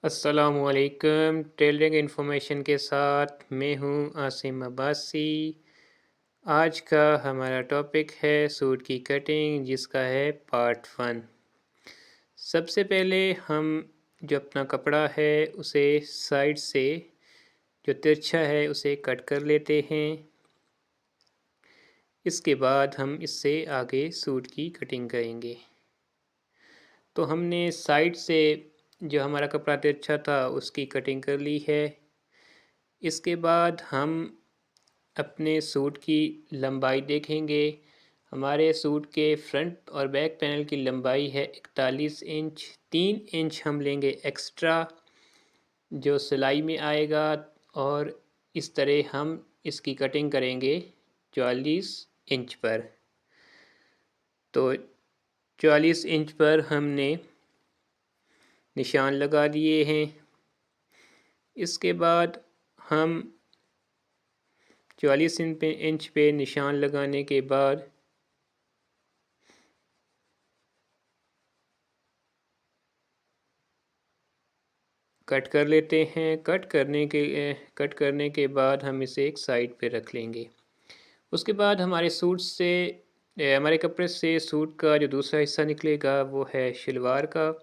अस्सलामुअलैकुम। Tailoring information के साथ मैं हूँ आसिम अब्बासी। आज का हमारा टॉपिक है सूट की कटिंग, जिसका है पार्ट 1। सबसे पहले हम जो अपना कपड़ा है उसे साइड से जो तिरछा है उसे कट कर लेते हैं। इसके बाद हम इससे आगे सूट की कटिंग करेंगे। तो हमने साइड से जो हमारा कपड़ा तिरछा था उसकी कटिंग कर ली है। इसके बाद हम अपने सूट की लंबाई देखेंगे। हमारे सूट के फ्रंट और बैक पैनल की लंबाई है 41 इंच। 3 इंच हम लेंगे एक्स्ट्रा जो सिलाई में आएगा, और इस तरह हम इसकी कटिंग करेंगे 44 इंच पर। तो 44 इंच पर हमने निशान लगा दिए हैं। इसके बाद हम 44 इंच पे निशान लगाने के बाद कट कर लेते हैं। कट करने के बाद हम इसे एक साइड पे रख लेंगे। उसके बाद हमारे कपड़े से सूट का जो दूसरा हिस्सा निकलेगा वो है शलवार का।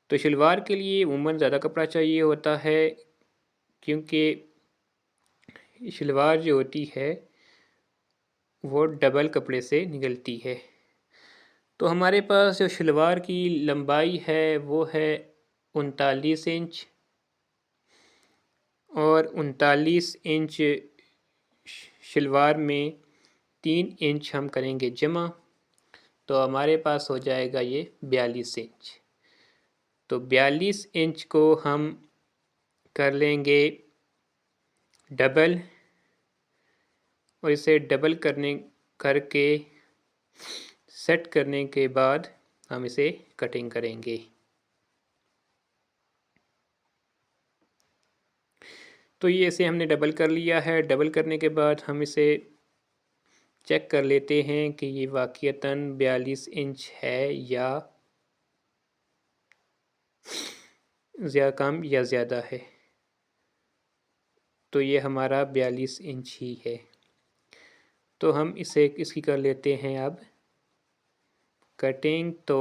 तो शलवार के लिए उमूमन ज़्यादा कपड़ा चाहिए होता है, क्योंकि शलवार जो होती है वो डबल कपड़े से निकलती है। तो हमारे पास जो शलवार की लंबाई है वो है 39 इंच, और 39 इंच शलवार में 3 इंच हम करेंगे जमा, तो हमारे पास हो जाएगा ये 42 इंच। तो 42 इंच को हम कर लेंगे डबल, और इसे डबल करके सेट करने के बाद हम इसे कटिंग करेंगे। तो ये इसे हमने डबल कर लिया है। डबल करने के बाद हम इसे चेक कर लेते हैं कि ये वाक़ईतन 42 इंच है या कम या ज़्यादा है। तो ये हमारा 42 इंच ही है। तो हम इसकी कर लेते हैं अब कटिंग। तो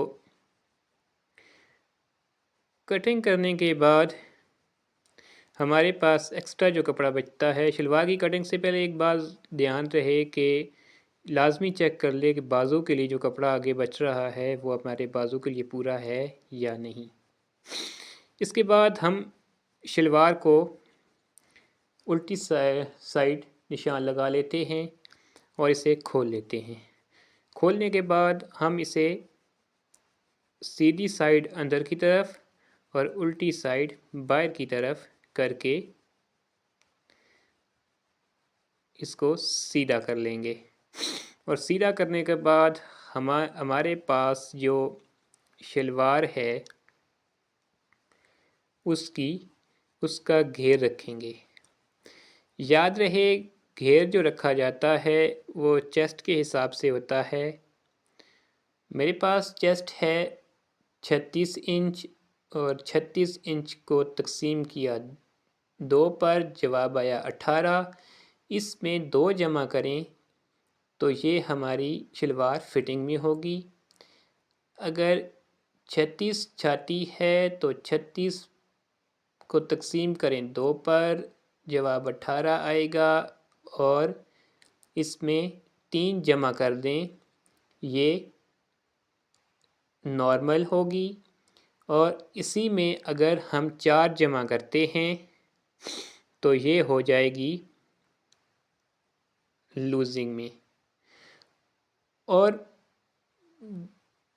कटिंग करने के बाद हमारे पास एक्स्ट्रा जो कपड़ा बचता है, शलवार की कटिंग से पहले एक बात ध्यान रहे कि लाजमी चेक कर ले कि बाजू के लिए जो कपड़ा आगे बच रहा है वो हमारे बाजू के लिए पूरा है या नहीं। इसके बाद हम शलवार को उल्टी साइड निशान लगा लेते हैं और इसे खोल लेते हैं। खोलने के बाद हम इसे सीधी साइड अंदर की तरफ और उल्टी साइड बाहर की तरफ करके इसको सीधा कर लेंगे। और सीधा करने के बाद हमारे पास जो शलवार है उसका घेर रखेंगे। याद रहे, घेर जो रखा जाता है वो चेस्ट के हिसाब से होता है। मेरे पास चेस्ट है 36 इंच, और 36 इंच को तकसीम किया 2 पर, जवाब आया 18। इसमें 2 जमा करें तो ये हमारी शलवार फिटिंग में होगी। अगर 36 छाती है तो 36 को तकसीम करें 2 पर, जवाब 18 आएगा, और इसमें 3 जमा कर दें, ये नॉर्मल होगी। और इसी में अगर हम 4 जमा करते हैं तो ये हो जाएगी लूजिंग में। और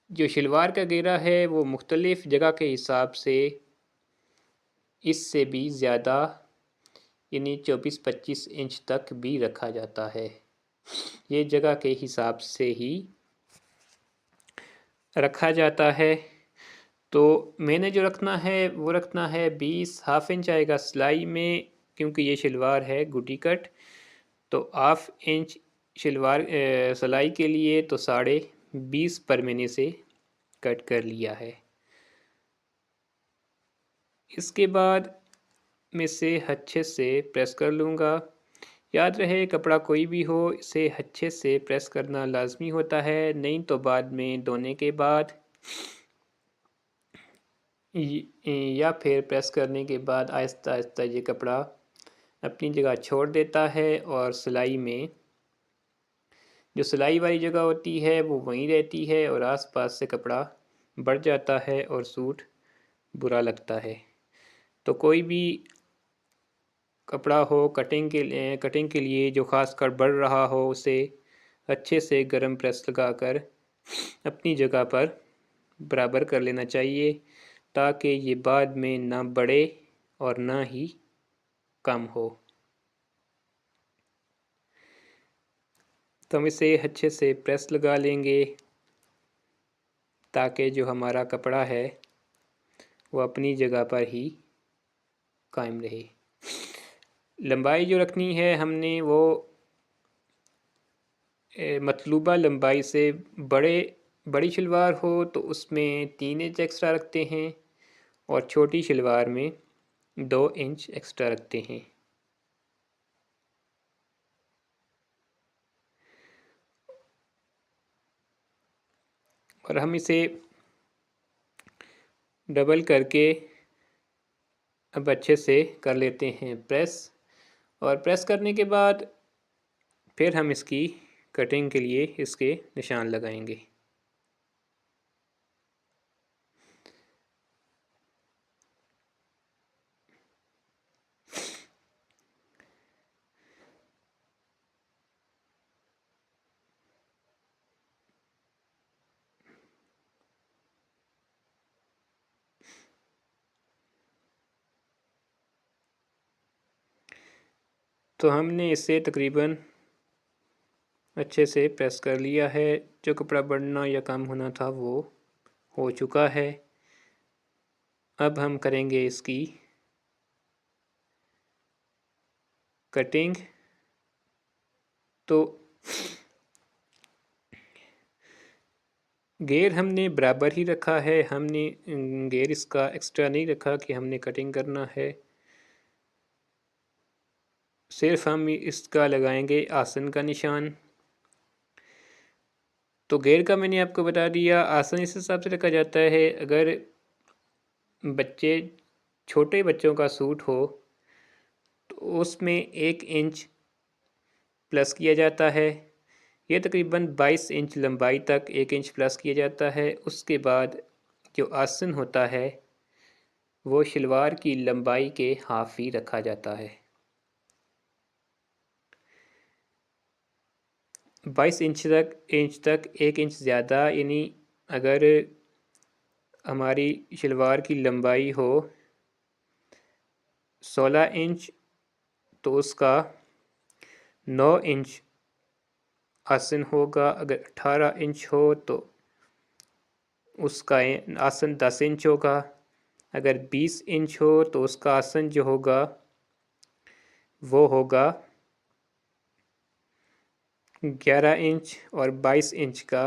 जो शलवार का घेरा है वो मुख्तलिफ़ जगह के हिसाब से इससे भी ज़्यादा, यानी 24-25 इंच तक भी रखा जाता है। ये जगह के हिसाब से ही रखा जाता है। तो मैंने जो रखना है वो रखना है 20। हाफ इंच आएगा सिलाई में, क्योंकि ये शलवार है गुटी कट। तो हाफ इंच शलवार सिलाई के लिए तो 20.5 पर मैंने से कट कर लिया है। इसके बाद मैं इसे अच्छे से प्रेस कर लूँगा। याद रहे कपड़ा कोई भी हो इसे अच्छे से प्रेस करना लाजमी होता है, नहीं तो बाद में धोने के बाद या फिर प्रेस करने के बाद आहिस्ता आहिस्ता ये कपड़ा अपनी जगह छोड़ देता है और सिलाई में जो सिलाई वाली जगह होती है वो वहीं रहती है और आसपास से कपड़ा बढ़ जाता है और सूट बुरा लगता है। तो कोई भी कपड़ा हो कटिंग के लिए जो ख़ासकर बढ़ रहा हो उसे अच्छे से गर्म प्रेस लगाकर अपनी जगह पर बराबर कर लेना चाहिए ताकि ये बाद में ना बढ़े और ना ही कम हो। तो हम इसे अच्छे से प्रेस लगा लेंगे ताकि जो हमारा कपड़ा है वो अपनी जगह पर ही कायम रहे। लंबाई जो रखनी है हमने वो मतलूबा लंबाई से बड़ी शलवार हो तो उसमें 3 इंच एक्स्ट्रा रखते हैं और छोटी शलवार में 2 इंच एक्स्ट्रा रखते हैं। और हम इसे डबल करके अब अच्छे से कर लेते हैं प्रेस। और प्रेस करने के बाद फिर हम इसकी कटिंग के लिए इसके निशान लगाएंगे। तो हमने इसे तकरीबन अच्छे से प्रेस कर लिया है। जो कपड़ा बढ़ना या कम होना था वो हो चुका है। अब हम करेंगे इसकी कटिंग। तो घेर हमने बराबर ही रखा है, हमने घेर इसका एक्स्ट्रा नहीं रखा कि हमने कटिंग करना है। सिर्फ हम इसका लगाएंगे आसन का निशान। तो घेर का मैंने आपको बता दिया। आसन इस हिसाब से रखा जाता है, अगर बच्चे छोटे बच्चों का सूट हो तो उसमें 1 इंच प्लस किया जाता है। ये तकरीबन 22 इंच लंबाई तक 1 इंच प्लस किया जाता है। उसके बाद जो आसन होता है वो शलवार की लंबाई के हाफ ही रखा जाता है। 22 इंच तक 1 इंच ज़्यादा, यानी अगर हमारी शलवार की लंबाई हो 16 इंच तो उसका 9 इंच आसन होगा। अगर 18 इंच हो तो उसका आसन 10 इंच होगा। अगर 20 इंच हो तो उसका आसन जो होगा वो होगा 11 इंच और 22 इंच का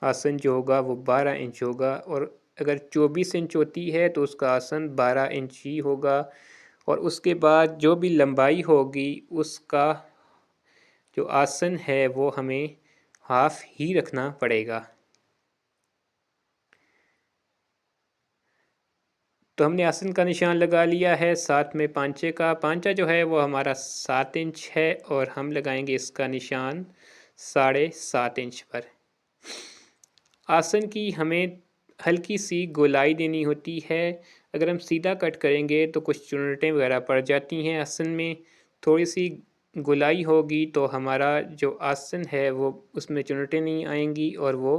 आसन जो होगा वो 12 इंच होगा। और अगर 24 इंच होती है तो उसका आसन 12 इंच ही होगा। और उसके बाद जो भी लंबाई होगी उसका जो आसन है वो हमें हाफ ही रखना पड़ेगा। तो हमने आसन का निशान लगा लिया है। साथ में पांचे का, पांचा जो है वो हमारा 7 इंच है और हम लगाएंगे इसका निशान 7.5 इंच पर। आसन की हमें हल्की सी गोलाई देनी होती है। अगर हम सीधा कट करेंगे तो कुछ चुनटें वगैरह पड़ जाती हैं आसन में। थोड़ी सी गोलाई होगी तो हमारा जो आसन है वो उसमें चुनटें नहीं आएंगी और वो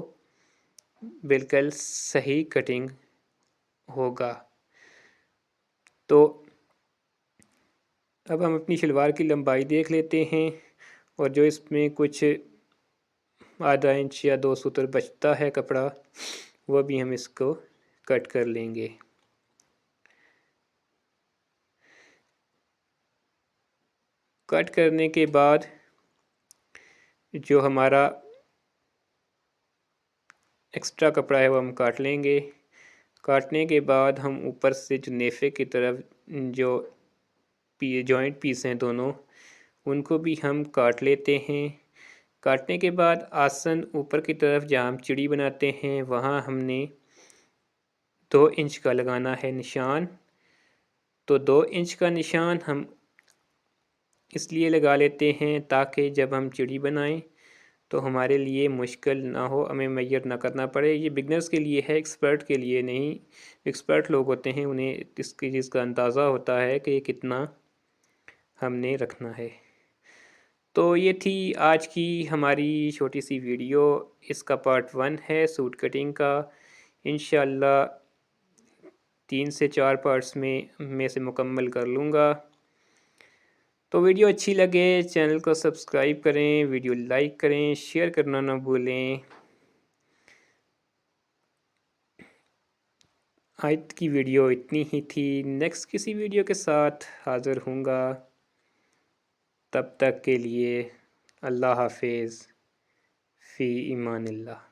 बिल्कुल सही कटिंग होगा। तो अब हम अपनी शलवार की लंबाई देख लेते हैं और जो इसमें कुछ आधा इंच या 2 सूत्र बचता है कपड़ा वह भी हम इसको कट कर लेंगे। कट करने के बाद जो हमारा एक्स्ट्रा कपड़ा है वो हम काट लेंगे। काटने के बाद हम ऊपर से जो नेफे की तरफ जो जॉइंट पीस हैं दोनों, उनको भी हम काट लेते हैं। काटने के बाद आसन ऊपर की तरफ जहाँ हम चिड़ी बनाते हैं वहाँ हमने 2 इंच का लगाना है निशान। तो 2 इंच का निशान हम इसलिए लगा लेते हैं ताकि जब हम चिड़ी बनाएं तो हमारे लिए मुश्किल ना हो, हमें मेजर ना करना पड़े। ये बिगनर्स के लिए है, एक्सपर्ट के लिए नहीं। एक्सपर्ट लोग होते हैं, उन्हें इसकी चीज़ का अंदाज़ा होता है कि कितना हमने रखना है। तो ये थी आज की हमारी छोटी सी वीडियो। इसका पार्ट 1 है सूट कटिंग का। इंशाल्लाह 3 से 4 पार्ट्स में से मुकम्मल कर लूँगा। तो वीडियो अच्छी लगे चैनल को सब्सक्राइब करें, वीडियो लाइक करें, शेयर करना ना भूलें। आज की वीडियो इतनी ही थी। नेक्स्ट किसी वीडियो के साथ हाज़िर होऊंगा। तब तक के लिए अल्लाह हाफिज़ फ़ी ईमानिल्लाह।